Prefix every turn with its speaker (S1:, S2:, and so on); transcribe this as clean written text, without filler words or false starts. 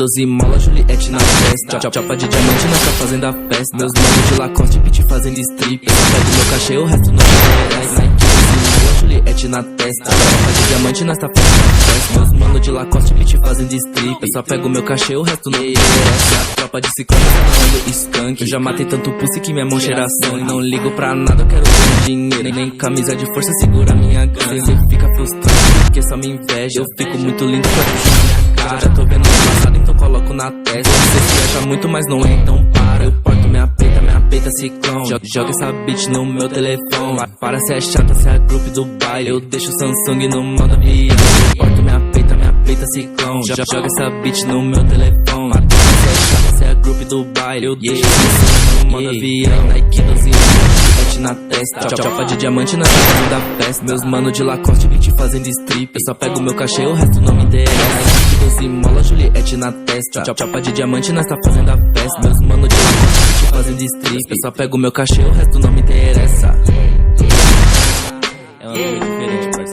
S1: 12 mola, Juliette na festa. Chapa de diamante, nós tá fazendo a festa. Meus manos de Lacoste, pit fazendo strip. Eu só pego meu cachê, o resto não interessa. Nike, 12 mola, Juliette na testa. Chapa de diamante, nós tá fazendo a festa. Meus manos de Lacoste, pit fazendo strip. Eu só pego meu cachê, o resto não interessa. Tropa de ciclone, falando skunk. Eu já matei tanto pussy que minha mão cheira sangue. Não ligo pra nada, eu quero ter dinheiro. Nem camisa de força segura minha grana. Você fica frustrado porque só me inveja. Eu fico muito lindo pra te cara. Já tô vendo no passado, então coloco na testa. Você se acha muito, mas não é, então para. Eu porto minha peita ciclone. Joga essa bitch no meu telefone. Para se é chata, se é grupo do baile. Eu deixo o Samsung no modo avião. Eu porto minha peita ciclone. Joga essa bitch no meu telefone. Para se é chata, se é grupo do baile. Eu deixo o Samsung no modo avião. Nike 12 na testa. Chapa de diamante na fazendo da festa. Meus mano de Lacoste, beat fazendo strip. Eu só pego meu cachê, o resto não me interessa. Nike 12 mola, Juliette na testa. Chapa de diamante, nós tá fazendo a festa. Meus mano de Lacoste, beat fazendo strip. Eu só pego meu cachê, o resto não me interessa.